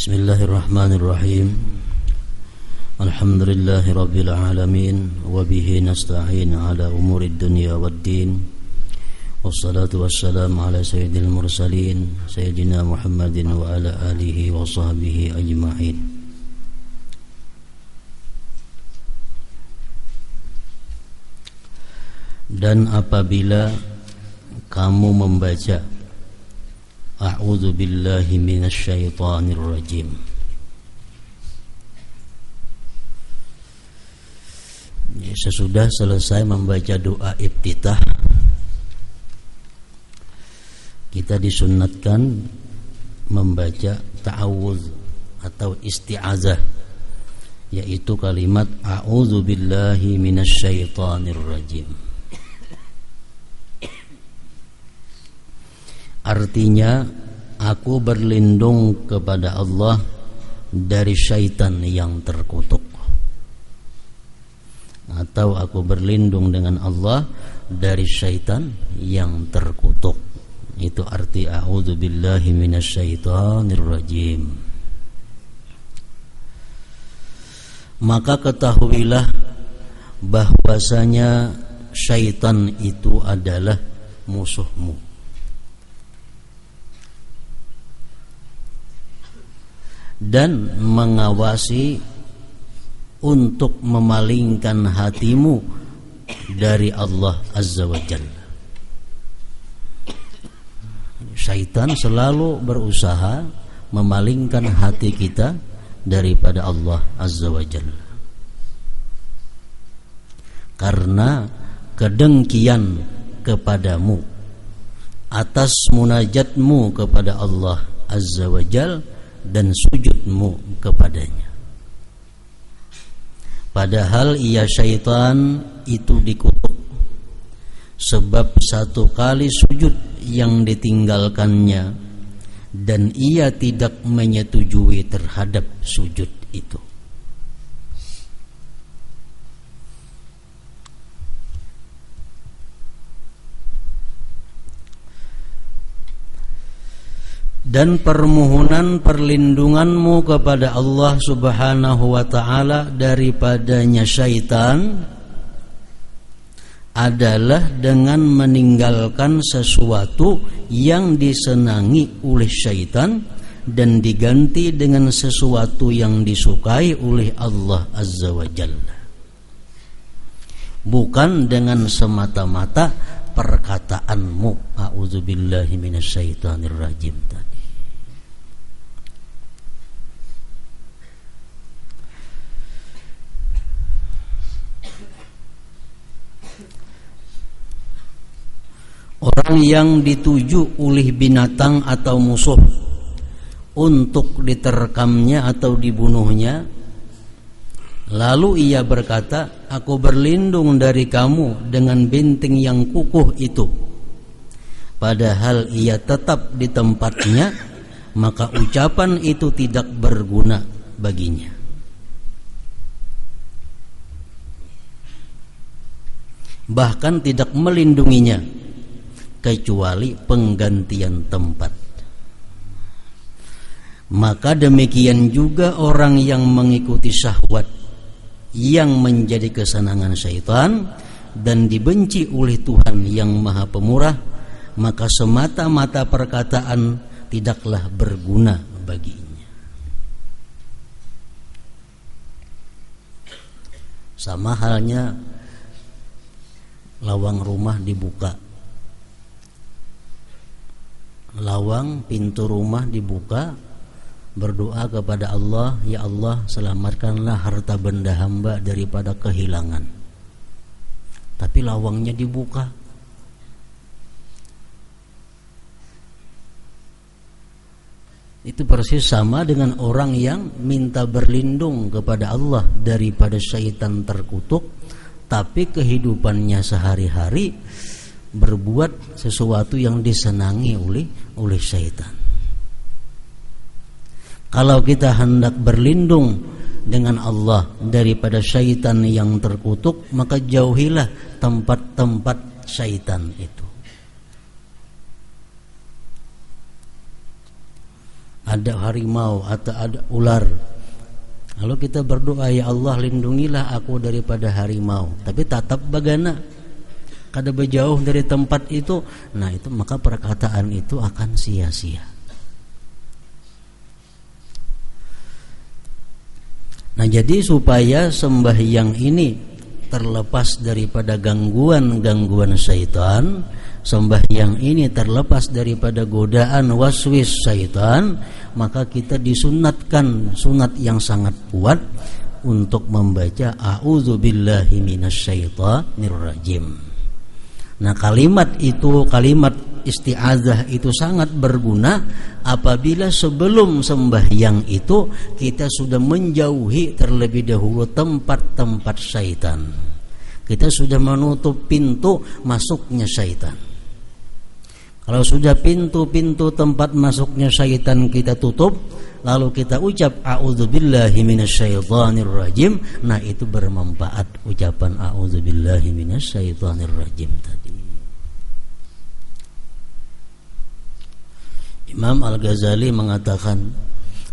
Bismillahirrahmanirrahim. Alhamdulillahi rabbil alamin. Wabihi nasta'in ala umurid dunya waddin. Wassalatu wassalamu ala sayyidil mursalin Sayyidina Muhammadin wa ala alihi wa sahbihi ajma'in. Dan apabila kamu membaca A'udzu billahi minasyaitonir rajim, sesudah selesai membaca doa iftitah, kita disunnatkan membaca ta'awudz atau isti'azah, yaitu kalimat a'udzu billahi minasyaitonir rajim. Artinya, aku berlindung kepada Allah dari syaitan yang terkutuk, atau aku berlindung dengan Allah dari syaitan yang terkutuk. Itu arti a'udzu billahi minasyaitonir rajim. Maka ketahuilah bahwasanya syaitan itu adalah musuhmu, dan mengawasi untuk memalingkan hatimu dari Allah Azza wa Jalla. Syaitan selalu berusaha memalingkan hati kita daripada Allah Azza wa Jalla, karena kedengkian kepadamu atas munajatmu kepada Allah Azza wa Jalla dan sujudmu kepadanya. Padahal ia syaitan itu dikutuk sebab satu kali sujud yang ditinggalkannya, dan ia tidak menyetujui terhadap sujud itu. Dan permohonan perlindunganmu kepada Allah Subhanahu wa ta'ala daripadanya syaitan adalah dengan meninggalkan sesuatu yang disenangi oleh syaitan dan diganti dengan sesuatu yang disukai oleh Allah Azza wa Jalla, bukan dengan semata-mata perkataanmu a'udzubillahi minasyaitonir rajim tadi. Orang yang dituju oleh binatang atau musuh untuk diterkamnya atau dibunuhnya, lalu ia berkata, aku berlindung dari kamu dengan benteng yang kukuh itu, padahal ia tetap di tempatnya, maka ucapan itu tidak berguna baginya. Bahkan tidak melindunginya kecuali penggantian tempat. Maka demikian juga orang yang mengikuti syahwat yang menjadi kesenangan syaitan dan dibenci oleh Tuhan yang Maha Pemurah, maka semata-mata perkataan tidaklah berguna baginya. Sama halnya lawang rumah dibuka, lawang pintu rumah dibuka, berdoa kepada Allah, ya Allah selamatkanlah harta benda hamba daripada kehilangan. Tapi lawangnya dibuka. Itu persis sama dengan orang yang minta berlindung kepada Allah daripada syaitan terkutuk, tapi kehidupannya sehari-hari berbuat sesuatu yang disenangi oleh syaitan. Kalau kita hendak berlindung dengan Allah daripada syaitan yang terkutuk, maka jauhilah tempat-tempat syaitan itu. ada harimau atau ada ular. Lalu kita berdoa, ya Allah lindungilah aku daripada harimau. Tapi tatap bagana kada berjauh dari tempat itu. Nah itu maka perkataan itu akan sia-sia. Nah jadi supaya sembahyang ini terlepas daripada gangguan-gangguan syaitan, sembahyang ini terlepas daripada godaan waswis syaitan, maka kita disunatkan sunat yang sangat kuat untuk membaca a'udzubillahi minasyaitonir rajim. Nah kalimat itu, kalimat isti'adzah itu sangat berguna apabila sebelum sembahyang itu kita sudah menjauhi terlebih dahulu tempat-tempat syaitan. Kita sudah menutup pintu masuknya syaitan. Kalau sudah pintu-pintu tempat masuknya syaitan kita tutup, lalu kita ucap a'udzubillahi minasyaitonir rajim, nah itu bermanfaat ucapan a'udzubillahi minasyaitonir rajim tadi. Imam Al-Ghazali mengatakan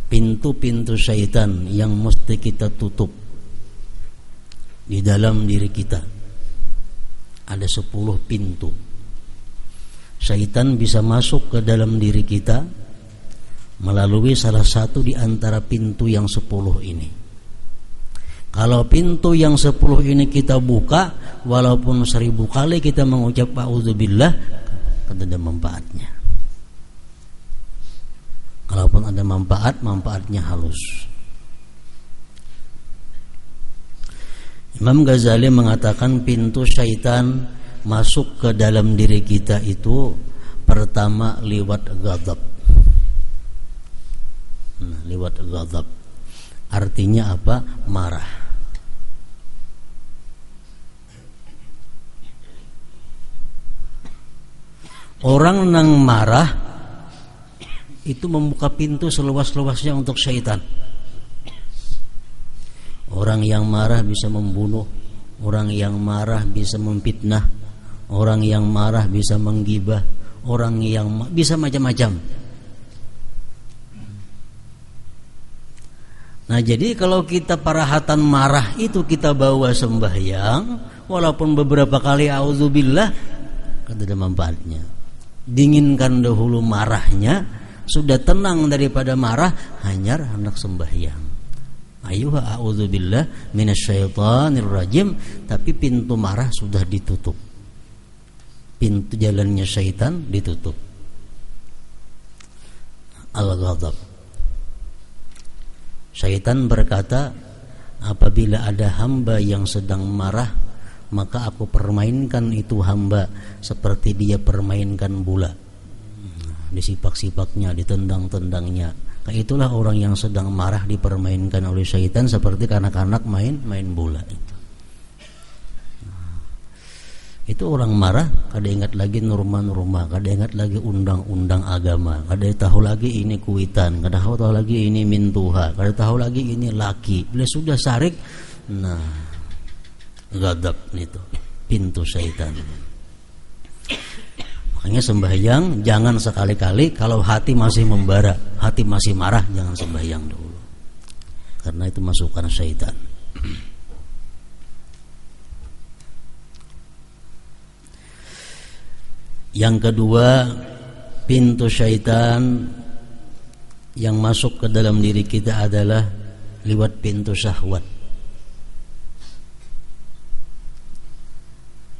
pintu-pintu syaitan yang mesti kita tutup di dalam diri kita ada 10 pintu. Syaitan bisa masuk ke dalam diri kita melalui salah satu di antara pintu yang 10 ini. Kalau pintu yang 10 ini kita buka, walaupun 1000 kali kita mengucap a'udzubillah, tidak ada manfaatnya. Kalaupun ada manfaat, manfaatnya halus. Imam Ghazali mengatakan pintu syaitan masuk ke dalam diri kita itu pertama lewat ghadab. Lewat ghadab artinya apa? Marah. Orang yang marah itu membuka pintu seluas-luasnya untuk syaitan. Orang yang marah bisa membunuh, orang yang marah bisa memfitnah, orang yang marah bisa menggibah, orang yang bisa macam-macam. Nah jadi kalau kita parahatan marah itu kita bawa sembahyang, walaupun beberapa kali auzubillah, kan ada manfaatnya. Dinginkan dahulu marahnya, sudah tenang daripada marah, hanyar hendak sembahyang. Ayuha a'udzubillah minasyaitonir rajim, tapi pintu marah sudah ditutup. Pintu jalannya syaitan ditutup. Al-ghadab. Syaitan berkata, apabila ada hamba yang sedang marah, maka aku permainkan itu hamba seperti dia permainkan bola. Disipak-sipaknya, ditendang-tendangnya. Itulah orang yang sedang marah dipermainkan oleh syaitan seperti kanak-kanak main bola itu. Itu orang marah, kada ingat lagi norma-norma, kada ingat lagi undang-undang agama, kada tahu lagi ini kuitan, kada tahu lagi ini mintuha, kada tahu lagi ini laki. Bila sudah sarik, nah ghadab itu pintu syaitan. Makanya sembahyang jangan sekali-kali kalau hati masih membara, hati masih marah, jangan sembahyang dulu. Karena itu masukan syaitan. Yang kedua, pintu syaitan yang masuk ke dalam diri kita adalah lewat pintu syahwat.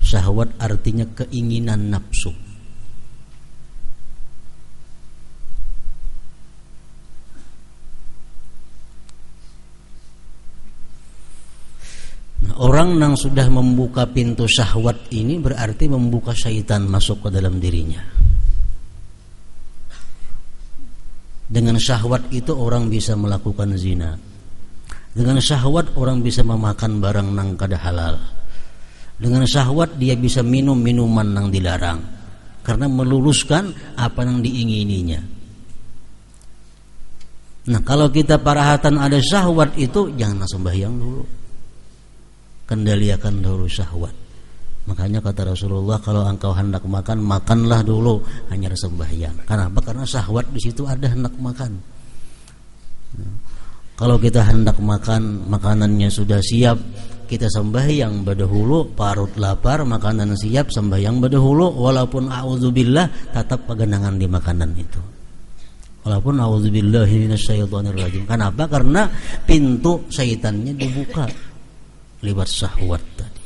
Syahwat artinya keinginan nafsu. Orang yang sudah membuka pintu syahwat ini berarti membuka syaitan masuk ke dalam dirinya. Dengan syahwat itu orang bisa melakukan zina. Dengan syahwat orang bisa memakan barang nang kada halal. Dengan syahwat dia bisa minum minuman nang dilarang, karena meluruskan apa yang diingininya. Nah kalau kita parahatan ada syahwat itu, jangan sembahyang dulu. Kendalikan dulu syahwat. Makanya kata Rasulullah, kalau engkau hendak makan, makanlah dulu, hanya sembahyang. Kenapa? Karena syahwat di situ ada hendak makan. Kalau kita hendak makan, makanannya sudah siap, kita sembahyang berdahulu, parut lapar, makanan siap, sembahyang berdahulu, walaupun a'udzubillah tetap peganangan di makanan itu. Walaupun a'udzubillahi minasyaitonirrajim. Kenapa? Karena pintu syaitannya dibuka lewat syahwat tadi.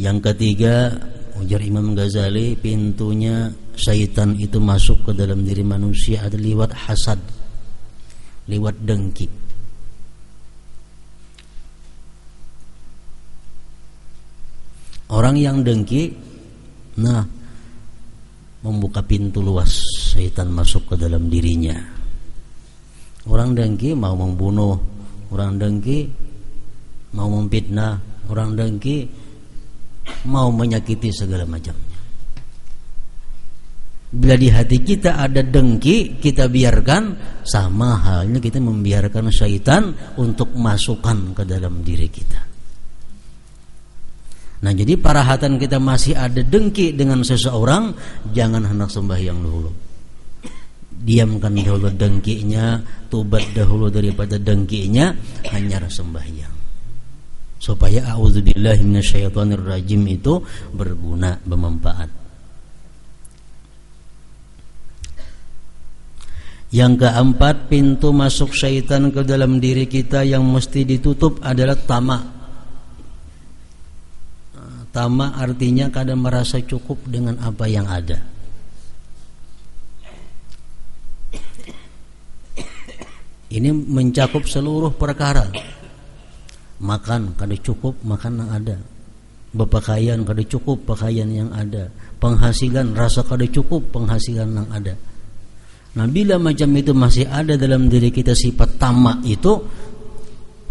Yang ketiga, ujar Imam Ghazali, pintunya syaitan itu masuk ke dalam diri manusia ada lewat hasad, lewat dengki. Orang yang dengki, membuka pintu luas syaitan masuk ke dalam dirinya. Orang dengki mau membunuh, orang dengki mau memfitnah, orang dengki mau menyakiti segala macamnya. Bila di hati kita ada dengki, kita biarkan, sama halnya kita membiarkan syaitan untuk masukkan ke dalam diri kita. Nah, jadi parahatan kita masih ada dengki dengan seseorang, jangan hendak sembahyang dulu. Diamkan dahulu dengkinya, tobat dahulu daripada dengkinya, hanya sembahyang. Supaya a'udzubillahi minasyaitonirrajim itu berguna, bermanfaat. Yang keempat, pintu masuk syaitan ke dalam diri kita yang mesti ditutup adalah tamak. Tamak artinya kadang merasa cukup dengan apa yang ada. Ini mencakup seluruh perkara. Makan kada cukup, makan yang ada. Berpakaian kada cukup, pakaian yang ada. Penghasilan rasa kada cukup, penghasilan yang ada. Nah, bila macam itu masih ada dalam diri kita sifat tamak itu,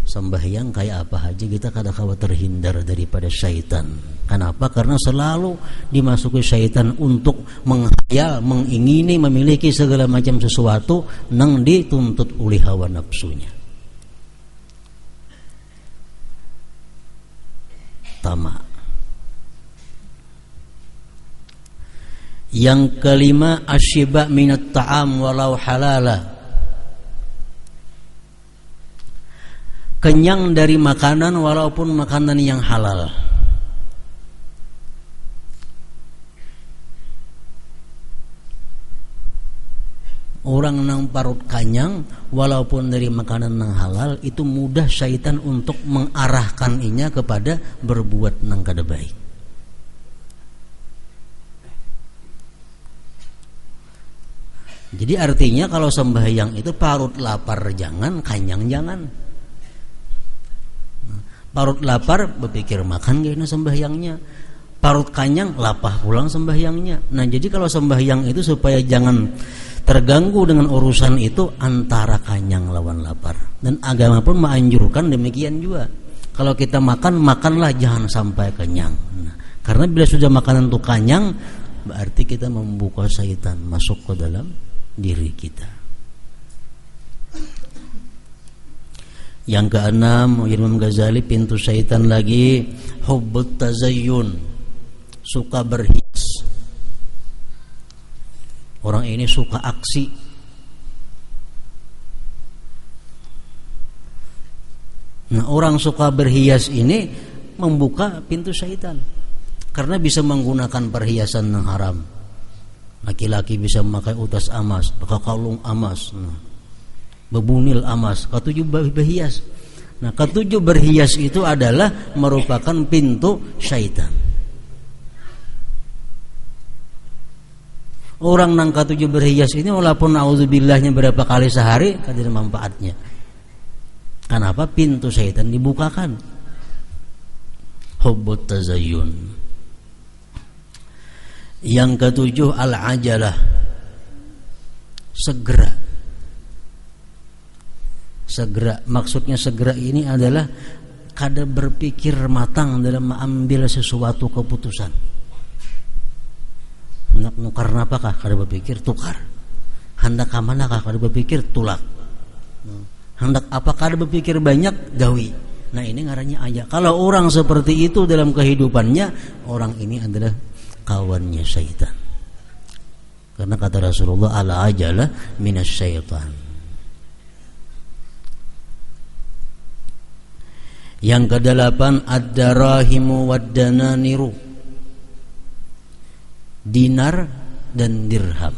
sembahyang kayak apa aja kita kada khawatir terhindar daripada syaitan. Kenapa? Karena selalu dimasuki syaitan untuk menghayal, mengingini, memiliki segala macam sesuatu yang dituntut oleh hawa nafsunya. Tamak. Yang kelima, asyiba minat ta'am walau halala. Kenyang dari makanan walaupun makanan yang halal. Orang nang parut kanyang walaupun dari makanan nang halal, itu mudah syaitan untuk mengarahkan inya kepada berbuat nang kada baik. Jadi artinya kalau sembahyang itu parut lapar jangan, kanyang jangan. Parut lapar berpikir makan gimana sembahyangnya. Parut kanyang lapah pulang sembahyangnya. Nah, jadi kalau sembahyang itu supaya jangan terganggu dengan urusan itu antara kanyang lawan lapar. Dan agama pun menganjurkan demikian juga. Kalau kita makan, makanlah jangan sampai kenyang. Nah, karena bila sudah makanan itu kanyang, berarti kita membuka syaitan masuk ke dalam diri kita. Yang keenam, Imam Ghazali, pintu syaitan lagi hubbut tazayyun, suka berhias. Orang ini suka aksi. Nah, orang suka berhias ini membuka pintu syaitan karena bisa menggunakan perhiasan yang haram. Laki-laki bisa memakai utas emas, pakai kalung emas, bebunil emas, ketujuh berhias. Nah, ketujuh berhias itu adalah merupakan pintu syaitan. Orang nang ketujuh berhias ini walaupun audzubillahnya berapa kali sehari, kada ada manfaatnya. Kenapa? Pintu syaitan dibukakan. Hubbut tazayyun. Yang ketujuh, al-ajalah, segera. Segera, maksudnya segera ini adalah kada berpikir matang dalam mengambil sesuatu keputusan. Hendak nukar napakah, kada berpikir tukar. Hendak kamanakah, kada berpikir tulak. Hendak apa, kada berpikir banyak, gawi. Nah, ini ngarannya aja. Kalau orang seperti itu dalam kehidupannya, orang ini adalah kawannya syaitan. Karena kata Rasulullah, ala ajalah minasyaitan. Yang kedelapan, ad-darahimu wad-dananiru, dinar dan dirham.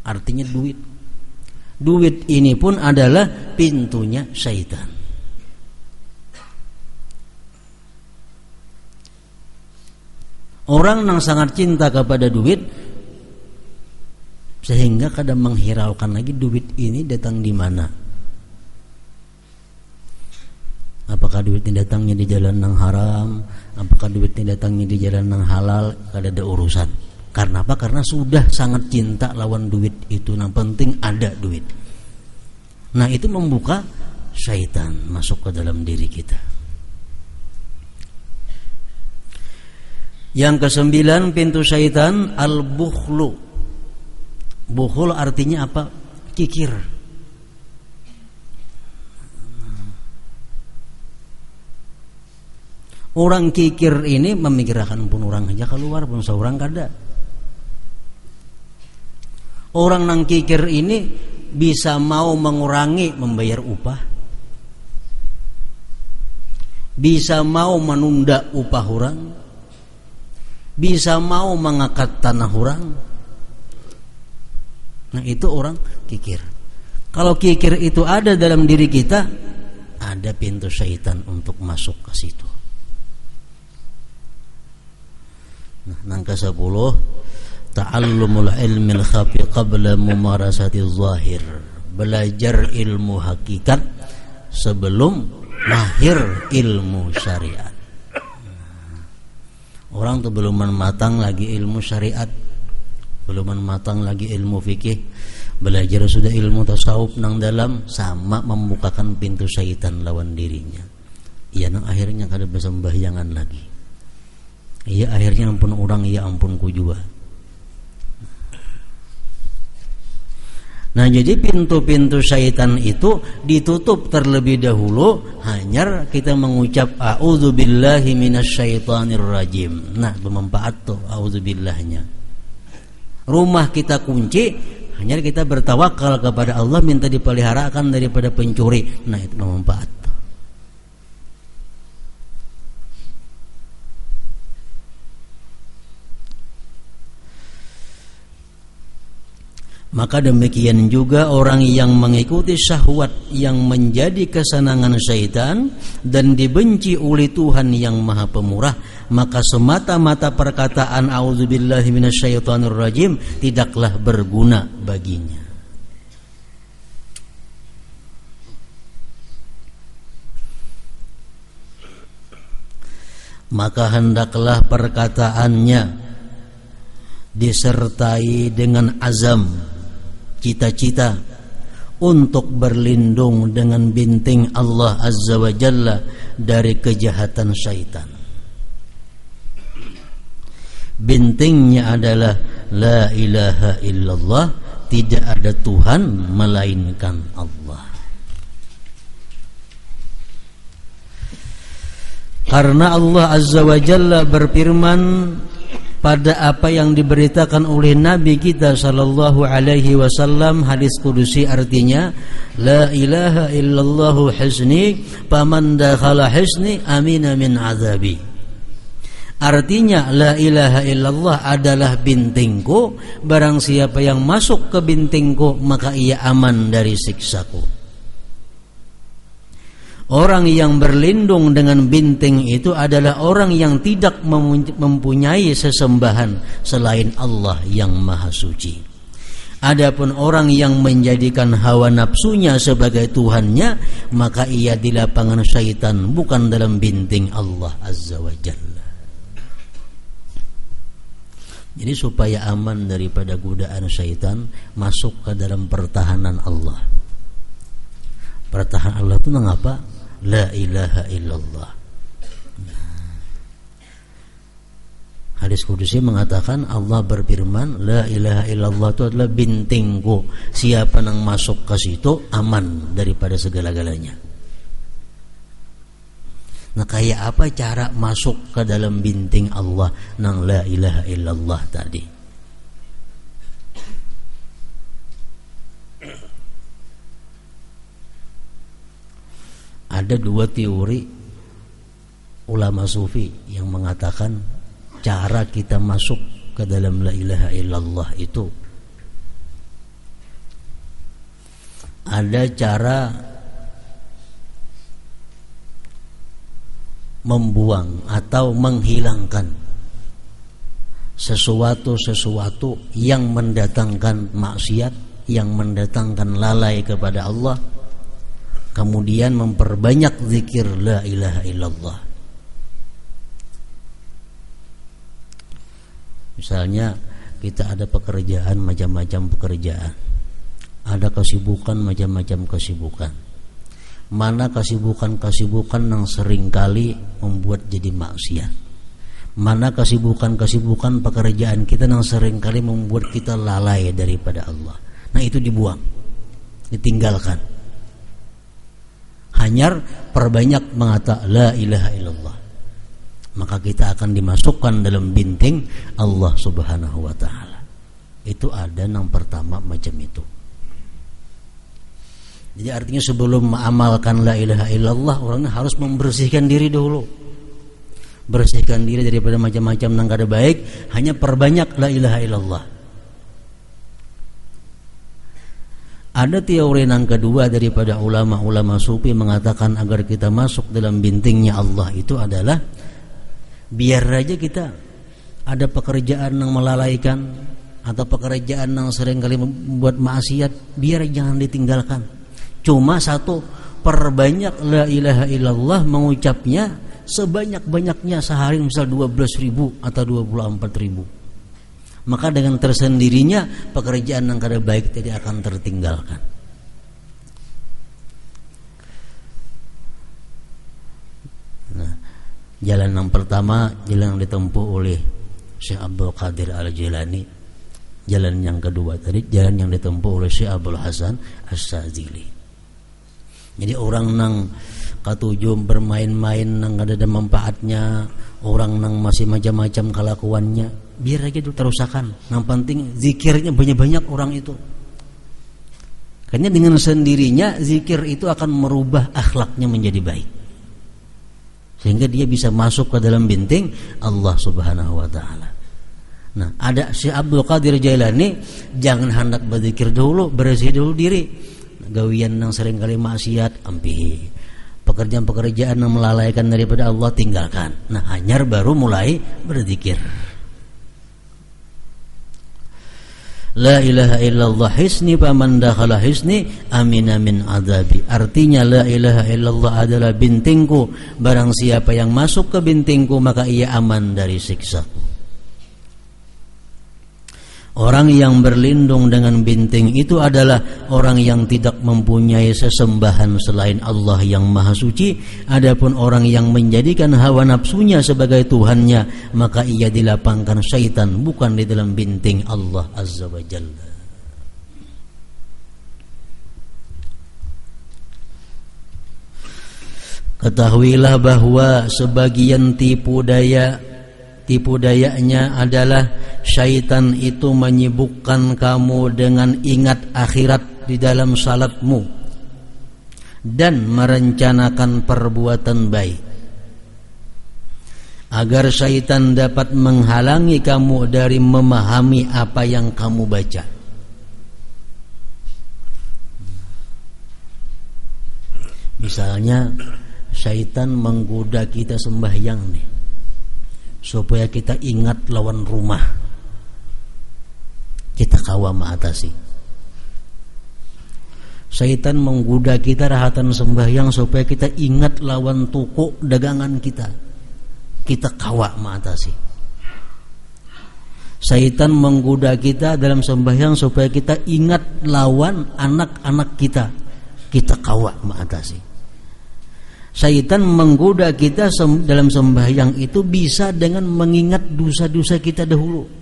Artinya duit. Duit ini pun adalah pintunya syaitan. Orang yang sangat cinta kepada duit sehingga kadang menghiraukan lagi duit ini datang di mana. Apakah duit ini datangnya di jalan yang haram, apakah duit ini datangnya di jalan yang halal, kada ada urusan. Karena apa? Karena sudah sangat cinta lawan duit itu. Yang penting ada duit. Nah, itu membuka syaitan masuk ke dalam diri kita. Yang kesembilan, pintu syaitan, al-bukhlu. Bukhul artinya apa? Kikir. Orang kikir ini memikirkan pun orang aja keluar pun seorang kada. Orang nang kikir ini bisa mau mengurangi membayar upah, bisa mau menunda upah orang, bisa mau mengangkat tanah orang. Nah, itu orang kikir. Kalau kikir itu ada dalam diri kita, ada pintu syaitan untuk masuk ke situ. Nah, yang ke-10, ta'allumul ilmil khafi qabla mumarasati zahir. Belajar ilmu hakikat sebelum lahir ilmu syariat. Orang tuh belum matang lagi ilmu syariat, belum matang lagi ilmu fikih, belajar sudah ilmu tasawuf nang dalam, sama membukakan pintu syaitan lawan dirinya. Iya, nang akhirnya kada bersembahyangan lagi. Iya, akhirnya ampun orang, iya ampun ku juga. Nah, jadi pintu-pintu syaitan itu ditutup terlebih dahulu, hanya kita mengucap a'udzubillahi minasyaitonir rajim. Nah, bermanfaat tuh a'udzubillahnya. Rumah kita kunci, hanya kita bertawakal kepada Allah, minta dipeliharakan daripada pencuri. Nah, itu bermanfaat. Maka demikian juga orang yang mengikuti syahwat yang menjadi kesenangan syaitan dan dibenci oleh Tuhan yang Maha Pemurah, maka semata-mata perkataan a'udzubillahi minasyaitonir rajim tidaklah berguna baginya. Maka hendaklah perkataannya disertai dengan azam, cita-cita untuk berlindung dengan binting Allah Azza wa Jalla dari kejahatan syaitan. Bintingnya adalah la ilaha illallah, tidak ada Tuhan melainkan Allah. Karena Allah Azza wa Jalla berfirman pada apa yang diberitakan oleh Nabi kita sallallahu alaihi wasallam, hadis kudusi artinya la ilaha illallah hisni faman dakhala hisni amina min azabi. Artinya la ilaha illallah adalah bintingku, barang siapa yang masuk ke bintingku maka ia aman dari siksaku. Orang yang berlindung dengan binting itu adalah orang yang tidak mempunyai sesembahan selain Allah yang Maha Suci. Adapun orang yang menjadikan hawa nafsunya sebagai Tuhannya, maka ia di lapangan syaitan, bukan dalam binting Allah Azza wa Jalla. Jadi supaya aman daripada godaan syaitan, masuk ke dalam pertahanan Allah. Pertahanan Allah itu mengapa? La ilaha illallah. Hadis kudusi mengatakan, Allah berfirman, la ilaha illallah itu adalah bintingku. Siapa yang masuk ke situ aman daripada segala-galanya. Nah, kayak apa cara masuk ke dalam binting Allah nang la ilaha illallah tadi? Ada dua teori ulama sufi yang mengatakan cara kita masuk ke dalam la ilaha illallah itu ada cara membuang atau menghilangkan sesuatu yang mendatangkan maksiat, yang mendatangkan lalai kepada Allah, kemudian memperbanyak zikir la ilaha illallah. Misalnya kita ada pekerjaan, macam-macam pekerjaan, ada kesibukan, macam-macam kesibukan. Mana kesibukan-kesibukan yang seringkali membuat jadi maksiat, mana kesibukan-kesibukan pekerjaan kita yang seringkali membuat kita lalai daripada Allah. Nah itu dibuang, ditinggalkan. Hanya perbanyak mengatakan la ilaha illallah, maka kita akan dimasukkan dalam binting Allah subhanahu wa ta'ala. Itu ada yang pertama macam itu. Jadi artinya sebelum mengamalkan la ilaha illallah, orangnya harus membersihkan diri dulu. Bersihkan diri daripada macam-macam yang kada baik, hanya perbanyak la ilaha illallah. Ada teori yang kedua daripada ulama-ulama sufi mengatakan agar kita masuk dalam bintingnya Allah itu adalah biar aja kita ada pekerjaan yang melalaikan atau pekerjaan yang seringkali membuat maksiat, biar jangan ditinggalkan. Cuma satu, perbanyak la ilaha illallah, mengucapnya sebanyak-banyaknya sehari, misal 12.000 atau 24.000. Maka dengan tersendirinya pekerjaan yang kada baik tidak akan tertinggalkan. Nah, jalan yang pertama, jalan yang ditempuh oleh Syekh Abdul Qadir Al-Jilani. Jalan yang kedua tadi, jalan yang ditempuh oleh Syekh Abdul Hasan As-Sadzili. Jadi orang nang katujum bermain-main nang ada manfaatnya, orang nang masih macam-macam kelakuannya, biar aja itu terusakan. Yang penting zikirnya banyak-banyak orang itu. Karena dengan sendirinya zikir itu akan merubah akhlaknya menjadi baik, sehingga dia bisa masuk ke dalam binting Allah subhanahu wa ta'ala. Nah, ada Syekh Abdul Qadir Jailani, jangan hendak berzikir dulu, bersih dulu diri. Gawian yang seringkali maksiat ampihi, pekerjaan-pekerjaan yang melalaikan daripada Allah tinggalkan. Nah, hanyar baru mulai berzikir. La ilaha illallah hisni faman dakhala hisni amina min adzabi. Artinya la ilaha illallah adalah bintingku, barang siapa yang masuk ke bintingku maka ia aman dari siksaku. Orang yang berlindung dengan binting itu adalah orang yang tidak mempunyai sesembahan selain Allah yang Maha Suci. Adapun orang yang menjadikan hawa nafsunya sebagai Tuhannya, maka ia dilapangkan syaitan, bukan di dalam binting Allah Azza wa Jalla. Ketahuilah bahwa sebagian tipu dayanya adalah syaitan itu menyibukkan kamu dengan ingat akhirat di dalam salatmu dan merencanakan perbuatan baik, agar syaitan dapat menghalangi kamu dari memahami apa yang kamu baca. Misalnya syaitan menggoda kita sembahyang nih, supaya kita ingat lawan rumah, kita kawa mengatasi. Syaitan menggoda kita rahatan sembahyang supaya kita ingat lawan toko dagangan kita, kita kawa mengatasi. Syaitan menggoda kita dalam sembahyang supaya kita ingat lawan anak-anak kita, kita kawa mengatasi. Syaitan menggoda kita dalam sembahyang itu bisa dengan mengingat dosa-dosa kita dahulu.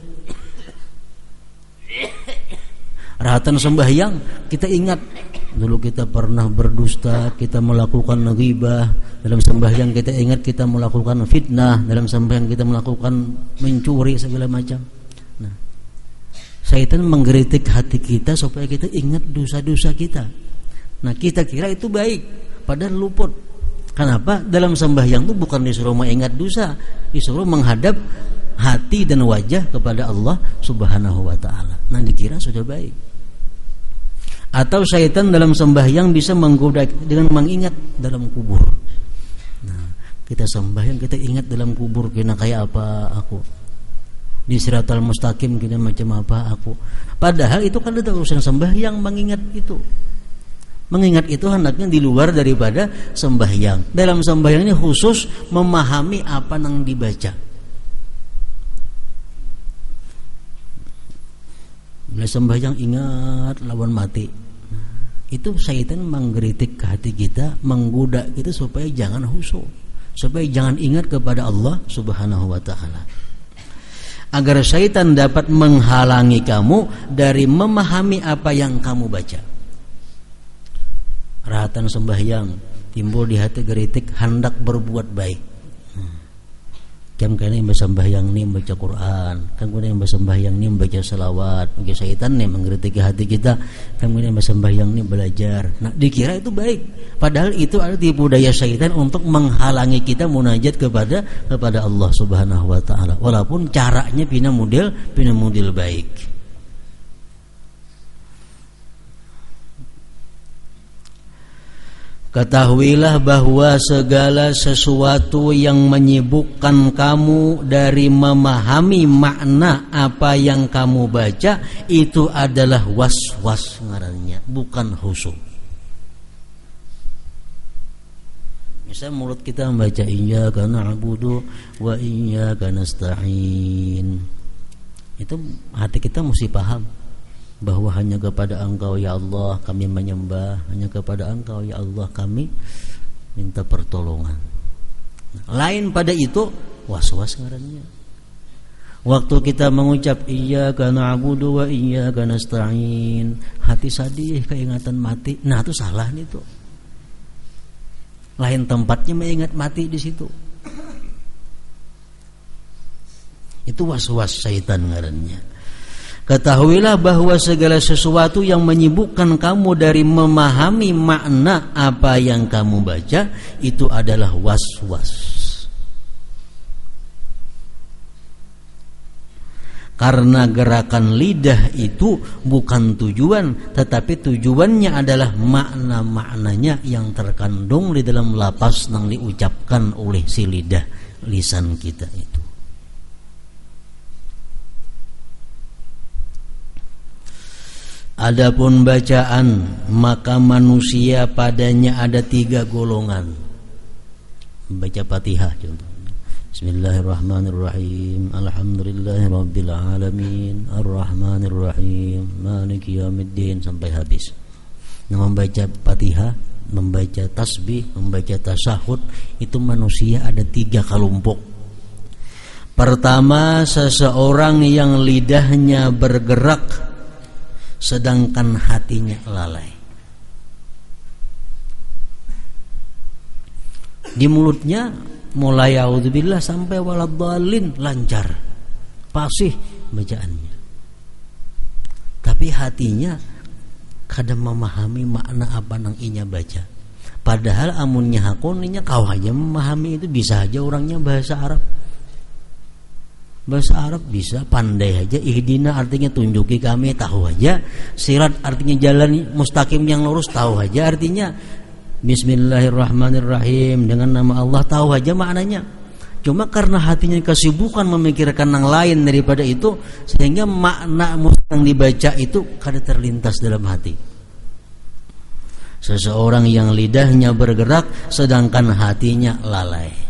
Rahatan sembahyang kita ingat dulu kita pernah berdusta, kita melakukan ghibah. Dalam sembahyang kita ingat kita melakukan fitnah. Dalam sembahyang kita melakukan mencuri segala macam. Nah, syaitan menggeritik hati kita supaya kita ingat dosa-dosa kita. Nah, kita kira itu baik, padahal luput. Kenapa? Dalam sembahyang itu bukan disuruh mengingat dosa, disuruh menghadap hati dan wajah kepada Allah Subhanahu wa ta'ala. Nah, dikira sudah baik. Atau syaitan dalam sembahyang bisa menggoda dengan mengingat dalam kubur. Nah, kita sembahyang, kita ingat dalam kubur kena kayak apa aku, di Siratal Mustaqim kena macam apa aku. Padahal itu kan ada urusan sembahyang, mengingat itu. Mengingat itu hendaknya di luar daripada sembahyang. Dalam sembahyang ini khusus memahami apa yang dibaca. Bila sembahyang ingat lawan mati. Itu syaitan menggeritik ke hati kita, menggoda kita supaya jangan khusyuk, supaya jangan ingat kepada Allah Subhanahu wa ta'ala. Agar syaitan dapat menghalangi kamu dari memahami apa yang kamu baca. Rahatan sembahyang timbul di hati geritik hendak berbuat baik. Kan kena yang bersembahyang ni membaca Quran, kan kena yang bersembahyang ni membaca salawat. Mungkin syaitan ni mengkritik hati kita, kan kena yang bersembahyang ni belajar. Nah, dikira itu baik. Padahal itu adalah tipu daya syaitan untuk menghalangi kita munajat kepada Allah Subhanahu wa taala. Walaupun caranya pina model baik. Ketahuilah bahwa segala sesuatu yang menyibukkan kamu dari memahami makna apa yang kamu baca itu adalah was-was ngarannya, bukan khusyuk. Misal mulut kita membaca iyyaka na'budu wa iyyaka nasta'in. Itu hati kita mesti paham bahwa hanya kepada Engkau ya Allah kami menyembah, hanya kepada Engkau ya Allah kami minta pertolongan. Lain pada itu was-was ngarannya. Waktu kita mengucap iyyaka na'budu wa iyyaka nasta'in, hati sadih keingatan mati. Nah, itu salah nih tuh. Lain tempatnya mengingat mati di situ. Itu was-was syaitan ngarannya. Ketahuilah bahwa segala sesuatu yang menyibukkan kamu dari memahami makna apa yang kamu baca itu adalah was-was. Karena gerakan lidah itu bukan tujuan, tetapi tujuannya adalah makna-maknanya yang terkandung di dalam lafaz yang diucapkan oleh si lidah, lisan kita itu. Adapun bacaan, maka manusia padanya ada 3 golongan. Baca Fatihah contohnya. Bismillahirrahmanirrahim. Alhamdulillahirabbil alamin. Arrahmanirrahim. Maliki yaumiddin sampai habis. Nah, membaca Fatihah, membaca tasbih, membaca tasyahud, itu manusia ada 3 kelompok. Pertama, seseorang yang lidahnya bergerak sedangkan hatinya lalai. Di mulutnya mulai a'udzubillah sampai waladhdallin lancar, fasih bacaannya. Tapi hatinya kadang memahami makna apa nang inya baca. Padahal amunnya hakoninya kau aja memahami itu, bisa aja orangnya bahasa Arab. Bahasa Arab bisa, pandai aja. Ihdina artinya tunjuki kami, tahu aja. Sirat artinya jalan mustaqim yang lurus, tahu aja artinya. Bismillahirrahmanirrahim, dengan nama Allah, tahu aja maknanya. Cuma karena hatinya kesibukan memikirkan yang lain daripada itu, sehingga makna yang dibaca itu kada terlintas dalam hati. Seseorang yang lidahnya bergerak sedangkan hatinya lalai.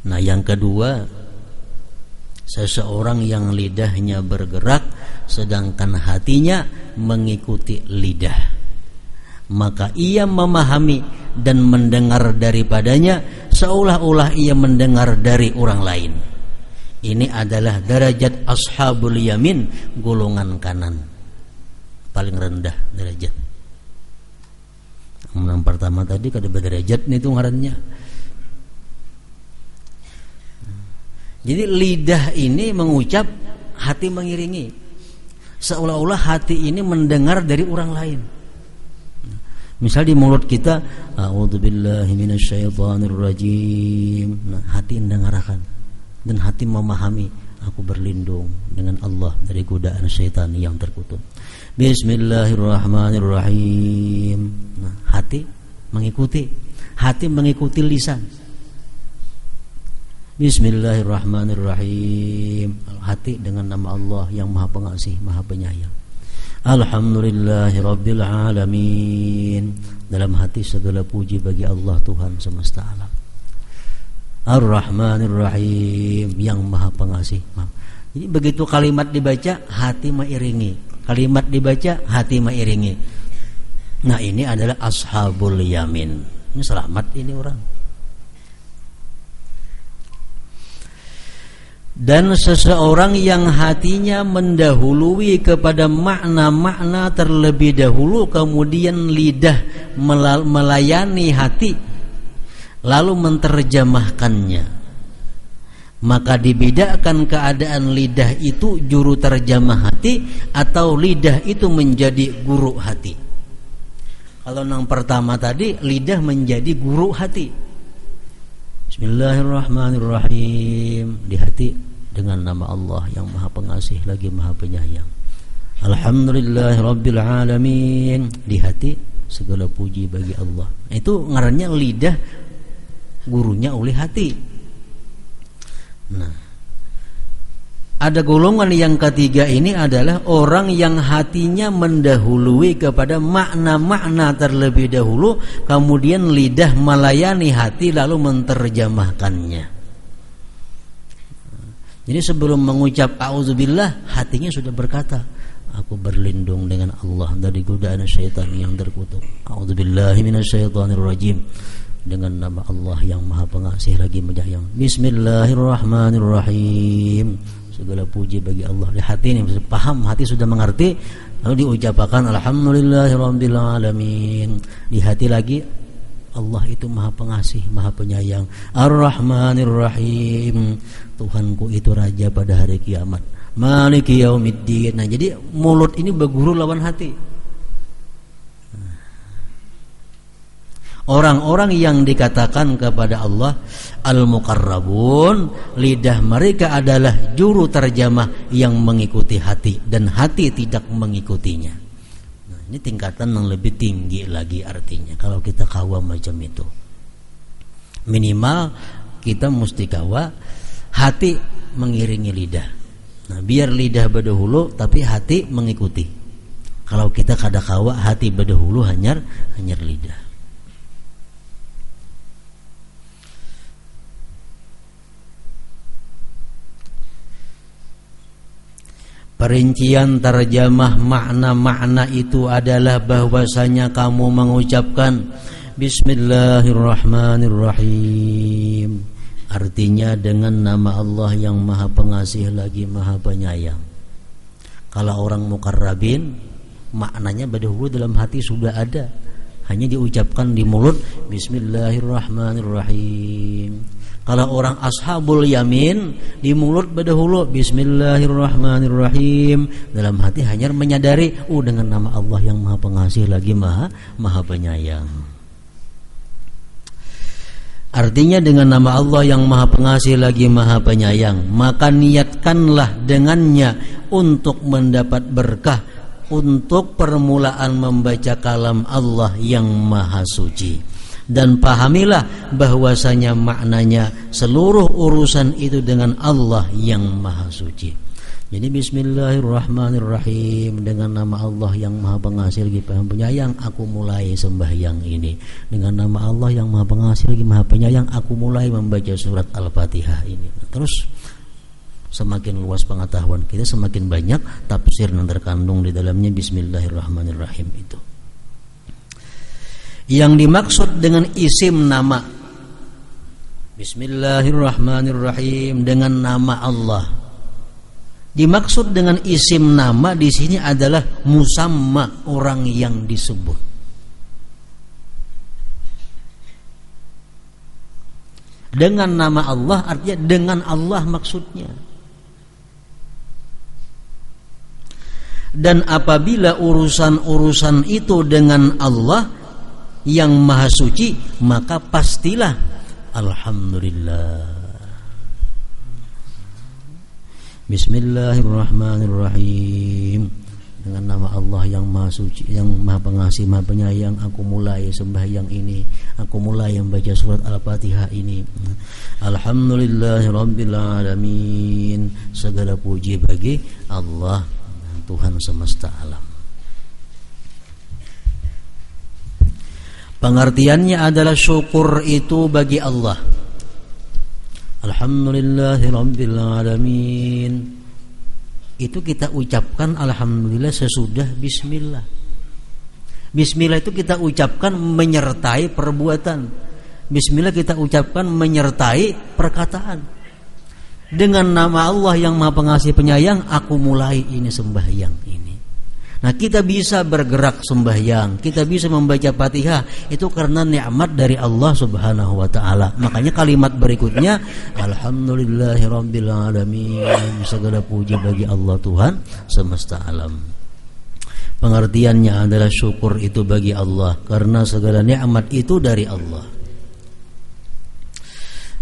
Nah, yang kedua, seseorang yang lidahnya bergerak sedangkan hatinya mengikuti lidah, maka ia memahami dan mendengar daripadanya seolah-olah ia mendengar dari orang lain. Ini adalah derajat ashabul yamin, golongan kanan, paling rendah derajat. Yang pertama tadi kada berderajat nih itu ngarannya. Jadi lidah ini mengucap, hati mengiringi. Seolah-olah hati ini mendengar dari orang lain. Misal di mulut kita, a'udzubillahi minasyaitonirrajim. Nah, hati mendengarkan dan hati memahami, aku berlindung dengan Allah dari godaan syaitan yang terkutuk. Bismillahirrahmanirrahim. Nah, hati mengikuti lisan. Bismillahirrahmanirrahim. Hati dengan nama Allah yang Maha Pengasih, Maha Penyayang. Alhamdulillahirabbil alamin. Dalam hati segala puji bagi Allah Tuhan semesta alam. Ar-Rahmanir-Rahim, yang Maha Pengasih. Jadi begitu kalimat dibaca, hati mengiringi. Kalimat dibaca, hati mengiringi. Nah, ini adalah ashabul yamin. Ini selamat ini orang. Dan seseorang yang hatinya mendahului kepada makna-makna terlebih dahulu, kemudian lidah melayani hati lalu menterjemahkannya, maka dibedakan keadaan lidah itu juru terjemah hati atau lidah itu menjadi guru hati. Kalau yang pertama tadi, lidah menjadi guru hati. Bismillahirrahmanirrahim, di hati dengan nama Allah yang Maha Pengasih lagi Maha Penyayang. Alhamdulillahirabbil alamin, di hati segala puji bagi Allah. Itu ngarannya lidah gurunya oleh hati. Nah, ada golongan yang ketiga, ini adalah orang yang hatinya mendahului kepada makna-makna terlebih dahulu, kemudian lidah melayani hati lalu menterjemahkannya. Jadi sebelum mengucap a'udzubillah, hatinya sudah berkata, aku berlindung dengan Allah dari godaan syaitan yang terkutuk. A'udzubillahi minasyaitonirrajim, dengan nama Allah yang Maha Pengasih lagi Penyayang. Bismillahirrahmanirrahim, segala puji bagi Allah. Di hati ini paham, hati sudah mengerti, lalu diucapkan alhamdulillahirabbil alamin. Di hati lagi, Allah itu Maha Pengasih, Maha Penyayang. Ar-Rahmanir-Rahim, Tuhanku itu Raja pada hari kiamat. Maliki yaumiddin. Nah, jadi mulut ini berguru lawan hati. Orang-orang yang dikatakan kepada Allah al-muqarrabun, lidah mereka adalah juru terjemah yang mengikuti hati dan hati tidak mengikutinya. Nah, ini tingkatan yang lebih tinggi lagi artinya kalau kita kawa macam itu. Minimal kita mesti kawa hati mengiringi lidah. Nah, biar lidah berdahulu tapi hati mengikuti. Kalau kita kada kawa hati berdahulu hanyar lidah. Perincian terjemah makna-makna itu adalah bahwasanya kamu mengucapkan Bismillahirrahmanirrahim, artinya dengan nama Allah yang Maha Pengasih lagi Maha Penyayang. Kalau orang muqarrabin, maknanya berdahulu dalam hati sudah ada, hanya diucapkan di mulut Bismillahirrahmanirrahim. Kalau orang ashabul yamin, di mulut berdahulu Bismillahirrahmanirrahim, dalam hati hanya menyadari, dengan nama Allah yang Maha Pengasih lagi Maha Penyayang. Artinya dengan nama Allah yang Maha Pengasih lagi Maha Penyayang, maka niatkanlah dengannya untuk mendapat berkah, untuk permulaan membaca kalam Allah yang Maha Suci. Dan pahamilah bahwasanya maknanya seluruh urusan itu dengan Allah yang Maha Suci. Jadi Bismillahirrahmanirrahim, dengan nama Allah yang Maha Pengasih lagi Maha Penyayang, aku mulai sembahyang ini. Dengan nama Allah yang Maha Pengasih lagi Maha Penyayang, aku mulai membaca surat Al-Fatihah ini. Terus semakin luas pengetahuan kita, semakin banyak tafsir yang terkandung di dalamnya Bismillahirrahmanirrahim itu. Yang dimaksud dengan isim nama Bismillahirrahmanirrahim, dengan nama Allah. Dimaksud dengan isim nama di sini adalah musamma, orang yang disebut. Dengan nama Allah artinya dengan Allah maksudnya. Dan apabila urusan-urusan itu dengan Allah yang Maha Suci, maka pastilah alhamdulillah. Bismillahirrahmanirrahim. Dengan nama Allah yang Maha Suci, yang Maha Pengasih, Maha Penyayang, aku mulai sembahyang ini, aku mulai membaca surat Al-Fatihah ini. Alhamdulillahirabbil alamin. Segala puji bagi Allah, Tuhan semesta alam. Pengertiannya adalah syukur itu bagi Allah. Alhamdulillahirabbil alamin. Itu kita ucapkan alhamdulillah sesudah bismillah. Bismillah itu kita ucapkan menyertai perbuatan. Bismillah kita ucapkan menyertai perkataan. Dengan nama Allah yang Maha Pengasih Penyayang, aku mulai ini sembahyang ini. Nah, kita bisa bergerak sembahyang, kita bisa membaca Fatihah, itu karena nikmat dari Allah Subhanahu wa taala. Makanya kalimat berikutnya, alhamdulillahirabbil alamin. Segala puji bagi Allah Tuhan semesta alam. Pengertiannya adalah syukur itu bagi Allah karena segala nikmat itu dari Allah.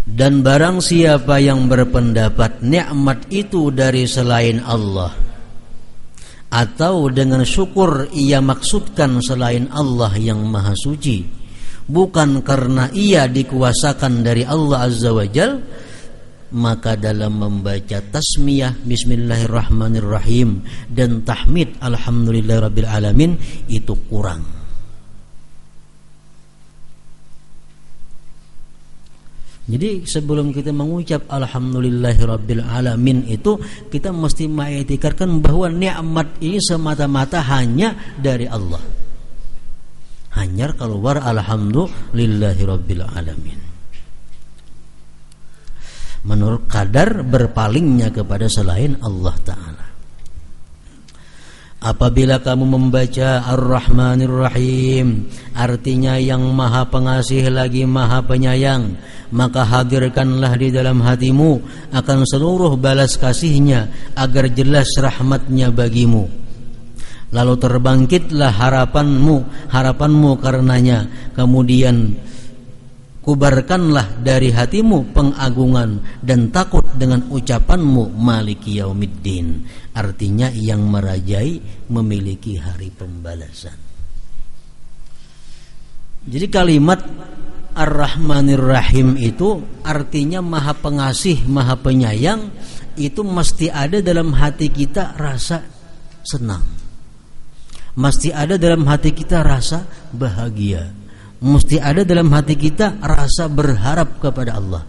Dan barang siapa yang berpendapat nikmat itu dari selain Allah, atau dengan syukur ia maksudkan selain Allah yang Maha Suci, bukan karena ia dikuasakan dari Allah Azza wa Jal, maka dalam membaca tasmiyah Bismillahirrahmanirrahim dan tahmid Alhamdulillahirabbil alamin itu kurang. Jadi sebelum kita mengucap alhamdulillahirabbil alamin itu, kita mesti mengiktikarkan bahwa nikmat ini semata-mata hanya dari Allah. Hanya keluar alhamdulillahirabbil alamin. Menurut kadar berpalingnya kepada selain Allah Ta'ala. Apabila kamu membaca Ar-Rahmanir-Rahim, artinya yang Maha Pengasih lagi Maha Penyayang, maka hadirkanlah di dalam hatimu akan seluruh balas kasihnya agar jelas rahmatnya bagimu. Lalu terbangkitlah harapanmu karenanya. Kemudian kubarkanlah dari hatimu pengagungan dan takut dengan ucapanmu Maliki Yaumiddin, artinya yang merajai memiliki hari pembalasan. Jadi kalimat Ar-Rahmanir-Rahim itu artinya Maha Pengasih, Maha Penyayang, itu mesti ada dalam hati kita rasa senang, mesti ada dalam hati kita rasa bahagia, mesti ada dalam hati kita rasa berharap kepada Allah.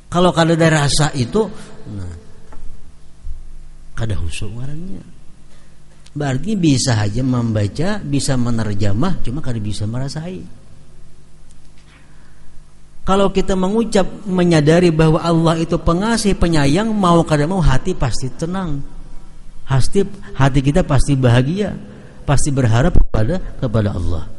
Kalau kada ada rasa itu, kada khusyuk orangnya. Berarti bisa aja membaca, bisa menerjemah, cuma kada bisa merasai. Kalau kita mengucap menyadari bahwa Allah itu pengasih penyayang, mau kada mau hati pasti tenang. Hati kita pasti bahagia, pasti berharap kepada Allah.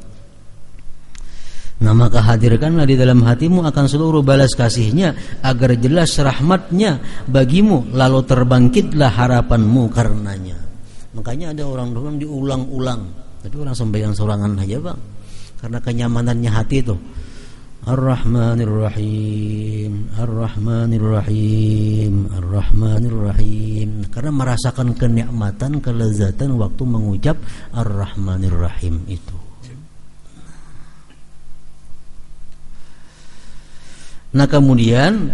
Nah, maka hadirkanlah di dalam hatimu akan seluruh balas kasihnya agar jelas rahmatnya bagimu, lalu terbangkitlah harapanmu karenanya. Makanya ada orang diulang-ulang, tapi orang sembahyang sorangan aja bang, karena kenyamanannya hati itu. Ar-Rahmanir-Rahim, Ar-Rahmanir-Rahim, Ar-Rahmanir-Rahim, karena merasakan kenikmatan, kelezatan waktu mengucap Ar-Rahmanir-Rahim itu. Nah, kemudian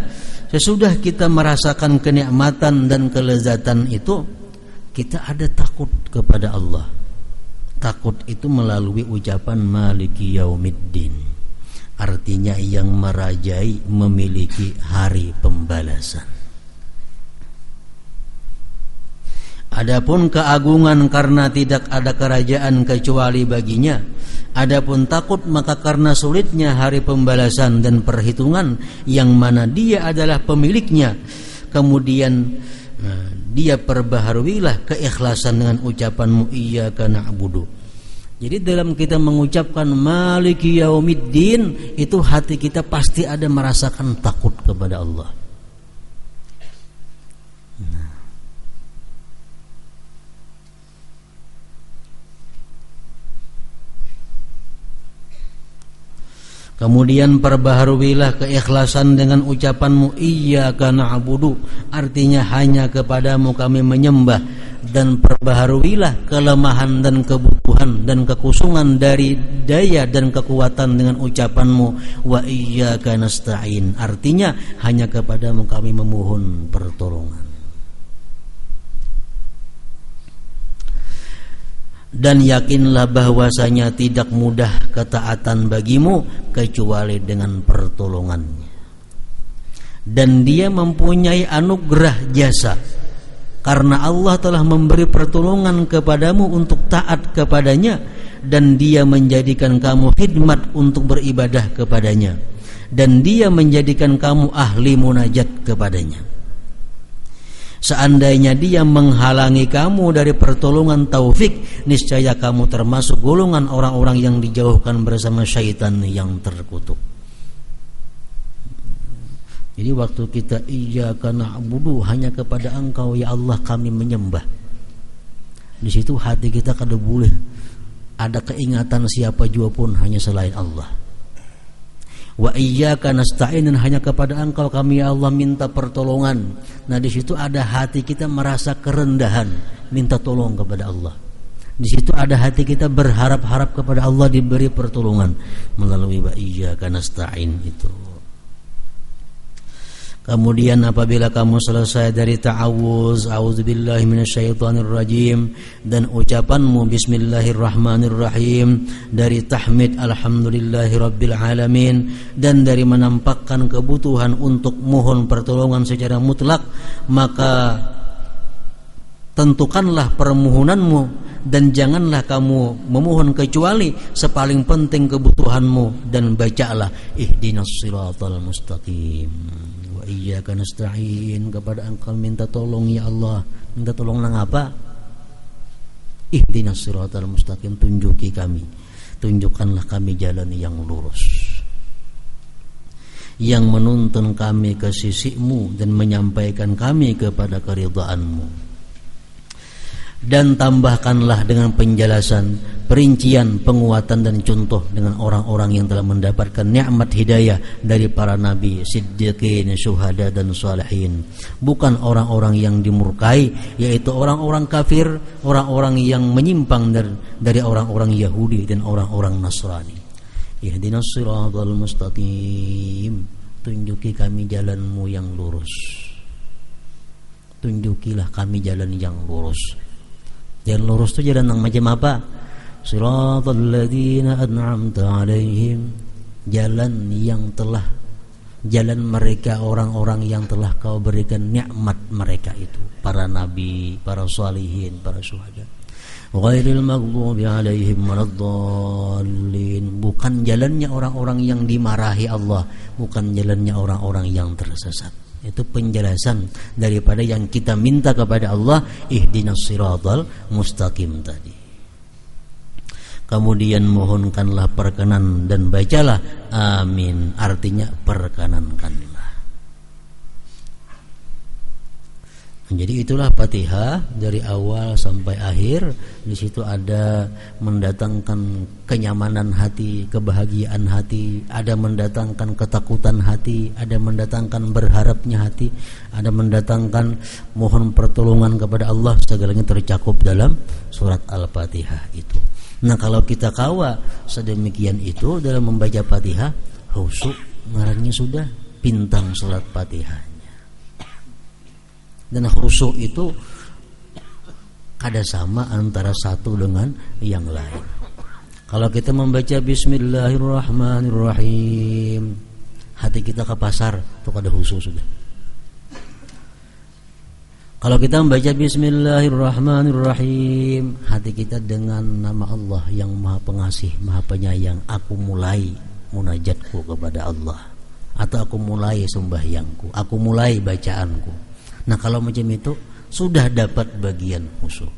sesudah kita merasakan kenikmatan dan kelezatan itu, kita ada takut kepada Allah. Takut itu melalui ucapan Maliki Yaumiddin, artinya yang merajai memiliki hari pembalasan. Adapun keagungan karena tidak ada kerajaan kecuali baginya. Adapun takut maka karena sulitnya hari pembalasan dan perhitungan yang mana dia adalah pemiliknya. Kemudian dia perbaharuilah keikhlasan dengan ucapanmu iyyaka na'budu. Jadi dalam kita mengucapkan Maliki Yaumiddin, itu hati kita pasti ada merasakan takut kepada Allah. Kemudian perbaharuilah keikhlasan dengan ucapanmu iyyaka na'budu, artinya hanya kepadamu kami menyembah, dan perbaharuilah kelemahan dan kebutuhan dan kekusungan dari daya dan kekuatan dengan ucapanmu wa iyyaka nasta'in, artinya hanya kepadamu kami memohon pertolongan. Dan yakinlah bahwasanya tidak mudah ketaatan bagimu kecuali dengan pertolongannya. Dan dia mempunyai anugerah jasa, karena Allah telah memberi pertolongan kepadamu untuk taat kepadanya, dan dia menjadikan kamu khidmat untuk beribadah kepadanya, dan dia menjadikan kamu ahli munajat kepadanya. Seandainya dia menghalangi kamu dari pertolongan taufik, niscaya kamu termasuk golongan orang-orang yang dijauhkan bersama syaitan yang terkutuk. Jadi waktu kita iyyaka na'budu, hanya kepada Engkau ya Allah kami menyembah, di situ hati kita kada boleh ada keingatan siapa jua pun hanya selain Allah. Wa iyyaka nasta'in, hanya kepada Engkau kami ya Allah minta pertolongan. Nah di situ ada hati kita merasa kerendahan, minta tolong kepada Allah. Di situ ada hati kita berharap-harap kepada Allah diberi pertolongan melalui wa iyyaka nasta'in itu. Kemudian apabila kamu selesai dari ta'awuz, a'udzubillahi minasyaitonirrajim, dan ucapanmu bismillahirrahmanirrahim, dari tahmid alhamdulillahi rabbil alamin, dan dari menampakkan kebutuhan untuk mohon pertolongan secara mutlak, maka tentukanlah permohonanmu dan janganlah kamu memohon kecuali sepaling penting kebutuhanmu, dan bacalah ihdinas siratal mustaqim. Iyyaka nasta'in, kepada Engkau minta tolong ya Allah. Minta tolong nang apa? Ihdinas siratal mustaqim, tunjuki kami, tunjukkanlah kami jalan yang lurus, yang menuntun kami ke sisi-Mu dan menyampaikan kami kepada keridhaan-Mu. Dan tambahkanlah dengan penjelasan, perincian, penguatan dan contoh dengan orang-orang yang telah mendapatkan nikmat hidayah dari para nabi, siddiqin, syuhada dan salihin, bukan orang-orang yang dimurkai, yaitu orang-orang kafir, orang-orang yang menyimpang dari orang-orang Yahudi dan orang-orang Nasrani. Ihdinas siratal mustaqim, tunjuki kami jalan-Mu yang lurus, tunjukilah kami jalan yang lurus. Jalan lurus itu jalan yang macam apa? Siratal ladzina an'amta alaihim, jalan yang telah, jalan mereka orang-orang yang telah Kau berikan nikmat mereka itu, para nabi, para salihin, para syuhada. Ghairil maghdubi alaihim waladdallin, bukan jalannya orang-orang yang dimarahi Allah, bukan jalannya orang-orang yang tersesat. Itu penjelasan daripada yang kita minta kepada Allah, ihdinas siratal mustaqim tadi. Kemudian mohonkanlah perkenan dan bacalah amin, artinya perkenankanlah. Jadi itulah Fatihah dari awal sampai akhir. Di situ ada mendatangkan kenyamanan hati, kebahagiaan hati, ada mendatangkan ketakutan hati, ada mendatangkan berharapnya hati, ada mendatangkan mohon pertolongan kepada Allah. Segalanya tercakup dalam surat Al-Fatihah itu. Nah kalau kita kawa sedemikian itu dalam membaca Fatihah, khusyuk ngarannya sudah bintang surat Fatihah. Dan khusyuk itu kada sama antara satu dengan yang lain. Kalau kita membaca bismillahirrahmanirrahim, hati kita ke pasar, itu kada khusyuk sudah. Kalau kita membaca bismillahirrahmanirrahim, hati kita dengan nama Allah yang Maha Pengasih, Maha Penyayang, aku mulai munajatku kepada Allah, atau aku mulai sembahyangku, aku mulai bacaanku. Nah kalau macam itu sudah dapat bagian khusyuk.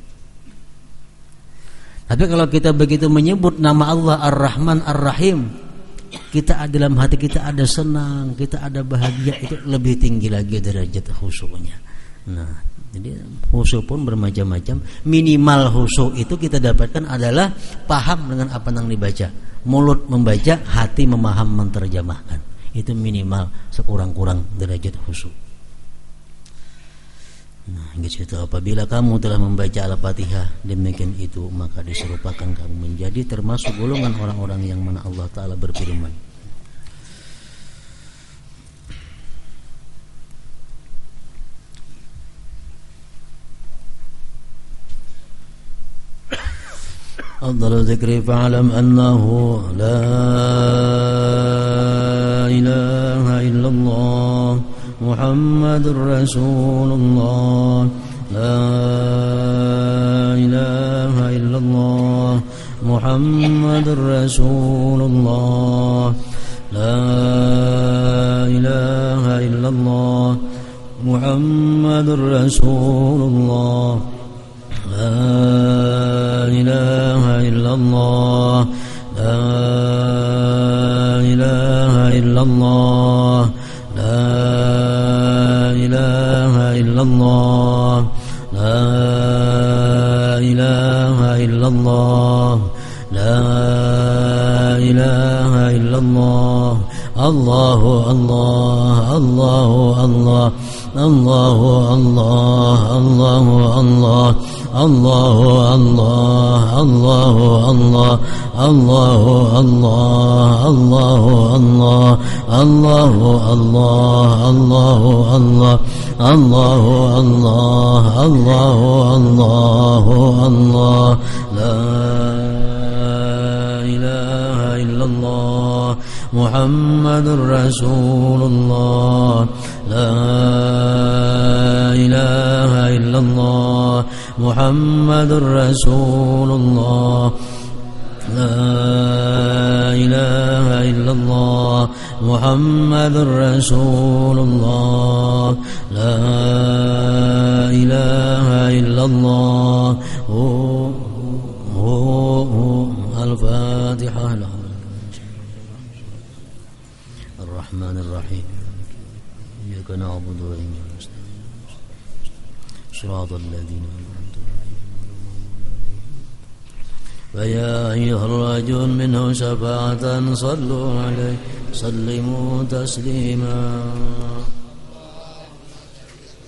Tapi kalau kita begitu menyebut nama Allah Ar-Rahman Ar-Rahim, kita dalam hati kita ada senang, kita ada bahagia, itu lebih tinggi lagi derajat khusyuknya. Nah, jadi khusyuk pun bermacam-macam. Minimal khusyuk itu kita dapatkan adalah paham dengan apa yang dibaca. mulut membaca, hati memaham menerjemahkan. Itu minimal sekurang-kurang derajat khusyuk. Nah, gitu. Apabila kamu telah membaca Al-Fatihah demikian itu, maka diserupakan kamu menjadi termasuk golongan orang-orang yang mana Allah Ta'ala berfirman, afdalu dzikri fa'lam annahu la ilaha illallah Muhammadur Rasulullah, la ilaha illallah Muhammadur Rasulullah, la ilaha illallah Muhammadur Rasulullah, la ilaha illallah, la ilaha illallah, la ilaha illallah, la ilaha illallah, la ilaha illallah. Allahu Allah, Allahu Allah, Allahu Allah, Allahu Allah, Allahu Allah, Allahu Allah, Allahu Allah, Allahu Allah, Allahu Allah, Allahu Allah, Allahu Allah, Allahu Allah, la ilaha illallah Muhammadur Rasulullah, la ilaha illallah Muhammadur Rasulullah, la ilaha illallah Muhammadur Rasulullah, la ilaha illallah. Al-Fatihah. Ar-Rahman Ar-Rahim. Iyyaka na'budu wa iyyaka nasta'in. Shiratal ladzina an'amta 'alaihim. Wa ya ayyuhar rajul minhu syafa'atan sallu 'alaihi sallimu taslima.